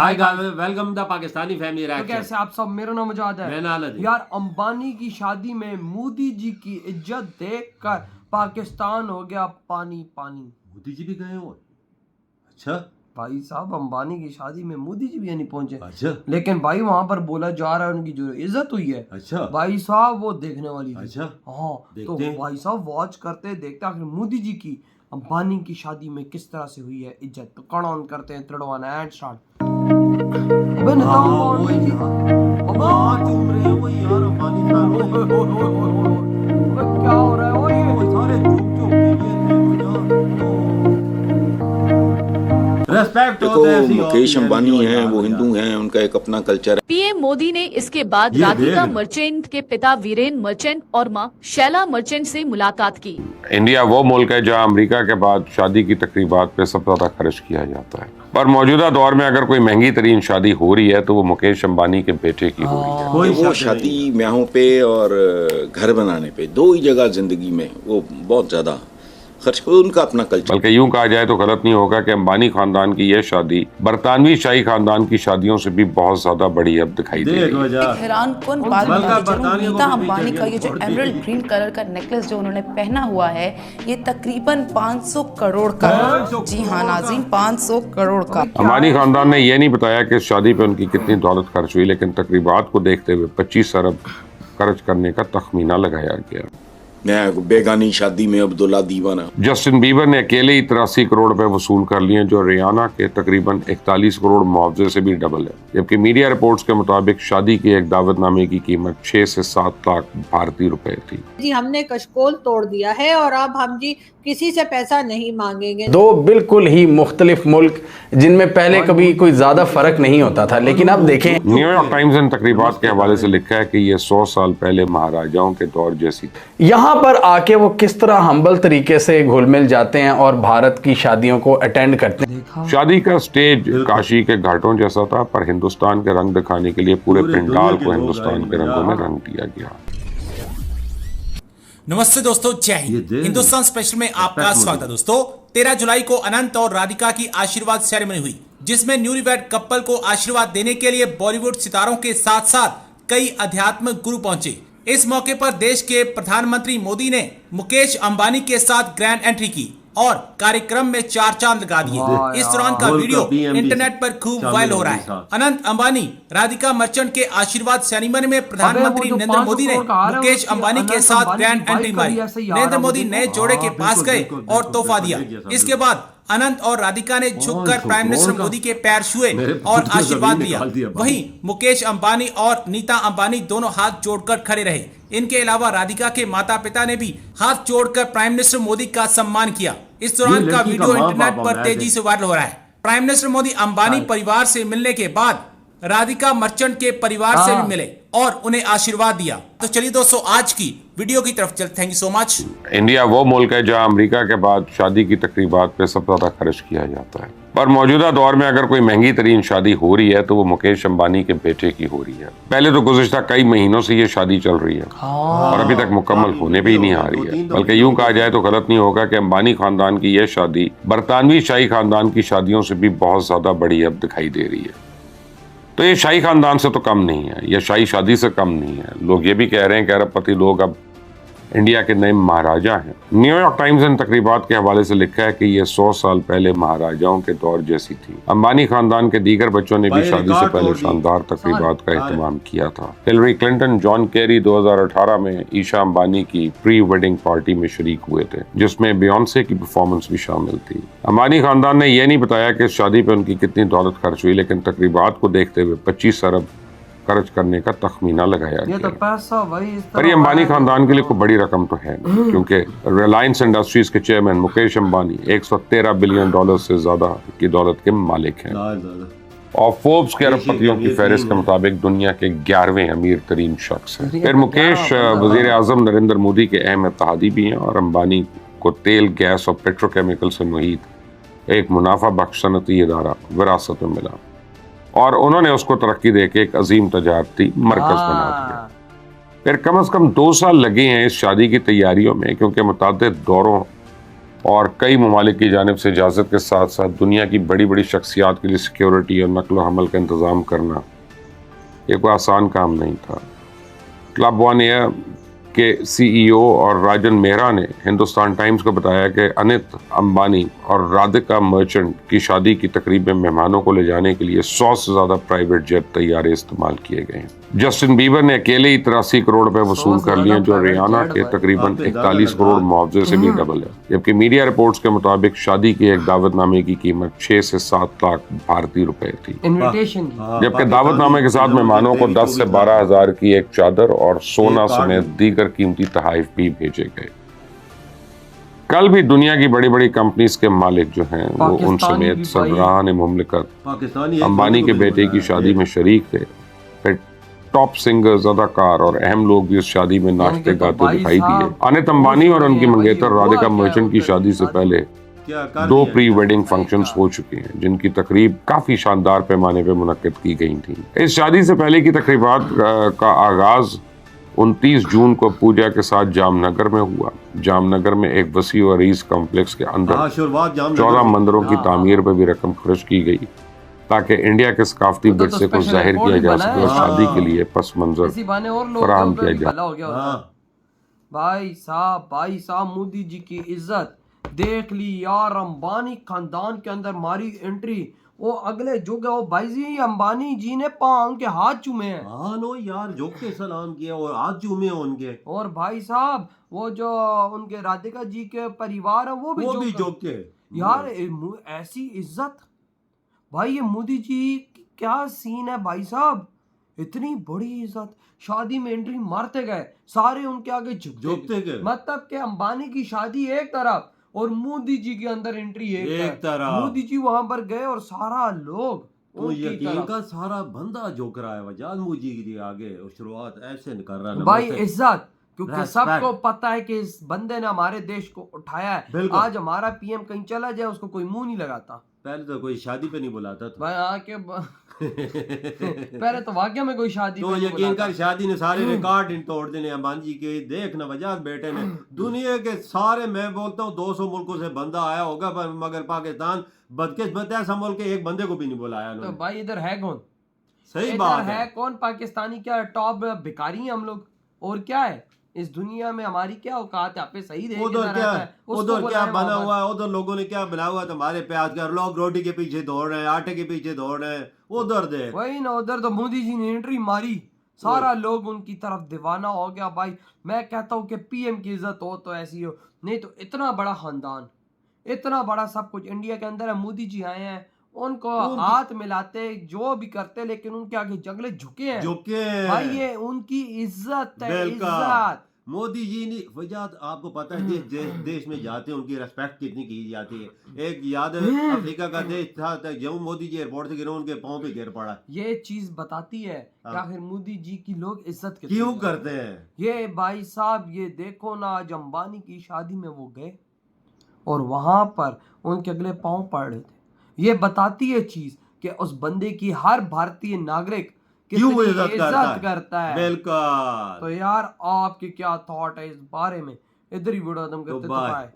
Hi guys, welcome the Pakistani family तो reaction. कैसे आप सब, मेरा नाम मुजाहिद है। मैं नालद हूं। यार अंबानी की शादी में मोदी जी की इज्जत देखकर पाकिस्तान हो गया पानी पानी। मोदी जी भी गए हो? अच्छा भाई साहब, अंबानी की शादी में मोदी जी भी नहीं पहुंचे। अच्छा लेकिन भाई वहां पर बोला जा रहा है उनकी जो इज्जत हुई है अच्छा भाई साहब वो देखने वाली थी। अच्छा हाँ, तो देखते हैं। भाई साहब वॉच करते देखते आखिर मोदी जी की अंबानी की शादी में किस तरह से हुई है इज्जत। तो कौन ऑन करते हैं 3 1 एंड स्टार्ट। अबे नेता अंबानी जी, अबे हाथ चूम रहे हैं वो यार अंबानी साहब। अबे क्या हो रहा है? वो सारे झुक झुक के रेस्पेक्ट देखो, मुकेश अंबानी हैं, वो हिंदू हैं, उनका एक अपना कल्चर है। पीएम मोदी ने इसके बाद ये राधिका देख। मर्चेंट के पिता वीरेन मर्चेंट और मां शैला मर्चेंट से मुलाकात की। इंडिया वो मुल्क है जहां अमेरिका के बाद शादी की तकरीबात पे सबसे ज्यादा खर्च किया जाता है, पर मौजूदा दौर में अगर कोई महंगी तरीन शादी हो रही है तो वो मुकेश अंबानी के बेटे की हो रही है। कोई वो शादी ब्याहों पे और घर बनाने पे, दो ही जगह जिंदगी में वो बहुत ज्यादा खर्च, उनका अपना कल्चर। बल्कि यूं कहा जाए तो गलत नहीं होगा कि अंबानी खानदान की यह शादी बरतानवी शाही खानदान की शादियों से भी बहुत ज्यादा बड़ी अब दिखाई दे रही है। हैरान कौन बात बल्कि बताती चलूं, बरतानिया को नीता भी अंबानी का ये जो चाहिए। एमरल्ड ग्रीन कलर का नेकलेस जो उन्होंने पहना हुआ है, ये तकरीबन 500 करोड़ का है। जी हाँ नाज़रीन, 500 करोड़ का। अंबानी खानदान ने यह नहीं बताया कि इस शादी पे उनकी कितनी दौलत खर्च हुई, लेकिन तकरीबात को देखते हुए 25 अरब खर्च करने का तखमीना लगाया गया। मैं बेगानी शादी में अब्दुल्ला दीवाना। जस्टिन बीबर ने अकेले ही 83 करोड़ रुपए वसूल कर लिए, जो रियाना के तकरीबन 41 करोड़ मुआवजे से भी डबल है। जबकि मीडिया रिपोर्ट्स के मुताबिक शादी के एक दावतनामे की कीमत 6 से 7 लाख भारतीय रुपए थी। जी हमने कशकोल तोड़ दिया है और अब हम जी किसी से पैसा नहीं मांगेंगे। दो बिल्कुल ही मुख्तलिफ मुल्क जिनमें पहले कभी कोई ज्यादा फर्क नहीं होता था, लेकिन अब देखें। न्यूयॉर्क टाइम्स ने तकरीबात के हवाले से लिखा है कि ये 100 साल पहले महाराजाओं के दौर जैसी थी। यहाँ पर आके वो किस तरह हम्बल तरीके से घुल मिल जाते हैं और भारत की शादियों को अटेंड करते हैं। शादी का स्टेज काशी के घाटों जैसा था, पर हिंदुस्तान के रंग दिखाने के लिए पूरे पंडाल को हिंदुस्तान के रंगों में रंग दिया गया। नमस्ते दोस्तों, जय हिंद। हिंदुस्तान स्पेशल में आपका स्वागत है। दोस्तों 13 जुलाई को अनंत और राधिका की आशीर्वाद सेरेमनी हुई, जिसमें न्यूलीवैड कपल को आशीर्वाद देने के लिए बॉलीवुड सितारों के साथ साथ कई आध्यात्मिक गुरु पहुंचे। इस मौके पर देश के प्रधानमंत्री मोदी ने मुकेश अंबानी के साथ ग्रैंड एंट्री की और कार्यक्रम में 4 चांद लगा दिए। इस दौरान का वीडियो इंटरनेट पर खूब वायरल हो रहा है। अनंत अंबानी राधिका मर्चेंट के आशीर्वाद सेरेमनी में प्रधानमंत्री नरेंद्र मोदी ने मुकेश अंबानी के साथ ग्रैंड एंट्री मारी। नरेंद्र मोदी नए जोड़े के पास गए और तोहफा दिया। इसके बाद अनंत और राधिका ने झुककर प्राइम मिनिस्टर मोदी के पैर छुए और आशीर्वाद लिया। वहीं मुकेश अंबानी और नीता अंबानी दोनों हाथ जोड़कर खड़े रहे। इनके अलावा राधिका के माता पिता ने भी हाथ जोड़कर प्राइम मिनिस्टर मोदी का सम्मान किया। इस दौरान का वीडियो इंटरनेट पर तेजी से वायरल हो रहा है। प्राइम मिनिस्टर मोदी अंबानी परिवार से मिलने के बाद राधिका मर्चेंट के परिवार से भी मिले और उन्हें आशीर्वाद दिया। तो चलिए दोस्तों, आज की वीडियो की तरफ चलते। Thank you so much. India वो मुल्क है जहां अमेरिका के बाद शादी की तकरीबात पे सबसे ज्यादा खर्च किया जाता है, पर मौजूदा दौर में अगर कोई महंगी तरीन शादी हो रही है तो वो मुकेश अंबानी के बेटे की हो रही है। पहले तो गुज़िश्ता कई महीनों से ये शादी चल रही है और अभी तक मुकम्मल होने पे ही नहीं आ रही है। बल्कि यूं कहा जाए तो गलत नहीं होगा कि अंबानी खानदान की यह शादी बरतानवी शाही खानदान की शादियों से भी बहुत ज्यादा बड़ी अब दिखाई दे रही है। तो ये शाही खानदान से तो कम नहीं है, ये शाही शादी से कम नहीं है। लोग ये भी कह रहे हैं कि अरबपति लोग अब इंडिया के नए महाराजा हैं। न्यूयॉर्क टाइम्स ने तकरीबात के हवाले से लिखा है कि ये 100 साल पहले महाराजाओं के दौर जैसी थी। अंबानी खानदान के दीगर बच्चों ने भी शादी से पहले शानदार तकरीबात का एहतमाम किया था। हिलरी क्लिंटन, जॉन केरी 2018 में ईशा अंबानी की प्री वेडिंग पार्टी में शरीक हुए थे, जिसमें बियॉन्से की परफॉर्मेंस भी शामिल थी। अंबानी खानदान ने यह नहीं बताया कि इस शादी पे उनकी कितनी दौलत खर्च हुई, लेकिन तकरीबात को देखते हुए 25 अरब खर्च करने का तखमीना लगाया ये तो गया। पैसा भाई इस पर ये अंबानी खानदान के लिए कोई बड़ी रकम तो है नहीं, क्योंकि रिलायंस इंडस्ट्रीज के chairman Mukesh Ambani 113 billion dollar से ज्यादा की दौलत के मालिक हैं और फोर्ब्स के अरबपतियों की फहरिस्त के मुताबिक दुनिया के 11वें अमीर तरीन शख्स हैं। फिर मुकेश वजीर आजम नरेंद्र मोदी के अहम इत्तेहादी भी हैं और अंबानी को तेल, गैस और पेट्रोकेमिकल से मुहित एक मुनाफा बख्श सनती इदारा विरासत में मिला और उन्होंने उसको तरक्की देके एक अजीम तजारती मरकज बना दिया। फिर कम से कम 2 साल लगे हैं इस शादी की तैयारियों में, क्योंकि मुतादिद दौरों और कई ममालिक की जानिब से इजाज़त के साथ साथ दुनिया की बड़ी बड़ी शख्सियात के लिए सिक्योरिटी और नकल हमल का इंतज़ाम करना ये कोई आसान काम नहीं था। क्लब वन एयर के CEO और राजन मेहरा ने हिंदुस्तान टाइम्स को बताया कि अनित अंबानी और राधिका मर्चेंट की शादी की तकरीब में मेहमानों को ले जाने के लिए 100 से ज़्यादा प्राइवेट जेट तैयारे इस्तेमाल किए गए हैं। जस्टिन बीबर ने अकेले ही 83 करोड़ रुपए वसूल कर लिए, जो रियाना के तकरीबन 41 करोड़ मुआवजे से भी डबल है। जबकि मीडिया रिपोर्ट्स के मुताबिक शादी की एक दावतनामे की कीमत 6 से 7 लाख भारतीय रुपए थी, इनविटेशन की। जबकि दावतनामे के साथ मेहमानों को 10 से 12 हजार की एक चादर और सोना समेत दीगर कीमती तोहफे भी भेजे गए। कल भी दुनिया की बड़ी बड़ी कंपनीज के मालिक जो हैं वो उन समेत सरबराहान मुमलिकत अंबानी के बेटे की शादी में शरीक थे। फिर टॉप सिंगर्स, अदाकार और अहम लोग भी उस शादी में नाचते गाते दिखाई दिए। अनित अंबानी और उनकी मंगेतर राधिका मर्चेंट की शादी से पहले 2 प्री वेडिंग फंक्शंस हो चुके हैं, जिनकी तकरीब काफी शानदार पैमाने पर मुनक्किद की गई थी। इस शादी से पहले की तकरीबात का आगाज 29 जून को पूजा के साथ जामनगर में हुआ। जामनगर में एक वसी और अरीज कॉम्प्लेक्स के अंदर 14 मंदिरों की तामीर पर भी रकम खर्च की गई ताकि इंडिया के सकाफती विरसे को जाहिर किया जा सके और शादी के लिए पस मंजर फराहम किया जाए। भाई साहब मोदी जी की इज्जत देख ली यार। अंबानी खानदान के अंदर मारी एंट्री, वो अगले जुग है, वो भाई जी अंबानी जी ने पांव के हाथ चूमे हैं। हाँ नो यार, झुक के सलाम किया और हाथ चूमे उनके। और भाई साहब वो जो उनके राधिका जी के परिवार है वो भी झुक के यार। ऐसी इज्जत भाई, ये मोदी जी क्या सीन है भाई साहब। इतनी बड़ी इज्जत, शादी में एंट्री मारते गए, सारे उनके आगे झुकते गए। मतलब कि अंबानी की शादी एक तरफ और मोदी जी के अंदर एंट्री एक तरफ। मोदी जी वहां पर गए और सारा लोग तो यकीन का सारा बंदा झुक रहा है वजह मोदी जी के आगे। और शुरुआत ऐसे कर रहा है भाई इज्जत, क्योंकि सबको पता है कि इस बंदे ने हमारे देश को उठाया है। आज हमारा PM कहीं चला जाए उसको कोई मुंह नहीं लगाता। पहले तो कोई शादी पे नहीं बुलाता था भाई आके पहले तो वाकई में कोई शादी तो यकीन कर शादी ने सारे रिकॉर्ड तोड़ देने अंबानी जी के। देख ना वजह बेटे ने दुनिया के सारे, मैं बोलता हूँ 200 मुल्कों से बंदा आया होगा, पर मगर पाकिस्तान बदकिस्मत है, संभल के एक बंदे को भी नहीं बुलाया। तो भाई इधर है कौन? सही बात है कौन पाकिस्तानी? क्या टॉप भिखारी हैं हम लोग? और क्या है इस दुनिया में हमारी क्या औकात है? आपे सही देख उधर क्या बना हुआ है, उधर लोगों ने क्या बनाया हुआ है तुम्हारे प्याज का। लोग रोटी के पीछे दौड़ रहे हैं, आटे के पीछे दौड़ रहे हैं। उधर दे वही ना, उधर तो मोदी जी ने एंट्री मारी, सारा लोग उनकी तरफ दीवाना हो गया। भाई मैं कहता हूँ कि PM की इज्जत हो तो ऐसी हो, नहीं तो इतना बड़ा खानदान, इतना बड़ा सब कुछ इंडिया के अंदर है। मोदी जी आए हैं, उनको हाथ मिलाते जो भी करते, लेकिन उनके आगे जंगले झुके हैं भाई। ये उनकी इज्जत है, इज्जत। मोदी जी ने वजह आपको पता है देश में जाते हैं उनकी रेस्पेक्ट कितनी की जाती है। एक याद है अफ्रीका का देश था, जब मोदी जी एयरपोर्ट से गिरे उनके पांव पे गिर पड़ा। ये चीज बताती है कि आखिर मोदी जी की लोग इज्जत क्यों करते हैं। ये भाई साहब ये देखो ना, आज अंबानी की शादी में वो गए और वहां पर उनके अगले पांव पड़ रहे थे। ये बताती है चीज कि उस बंदे की हर भारतीय नागरिक क्यों इज्जत करता है। बिल्कुल। तो यार आपके क्या थॉट है इस बारे में? इधर ही वीडियो खत्म करते हैं।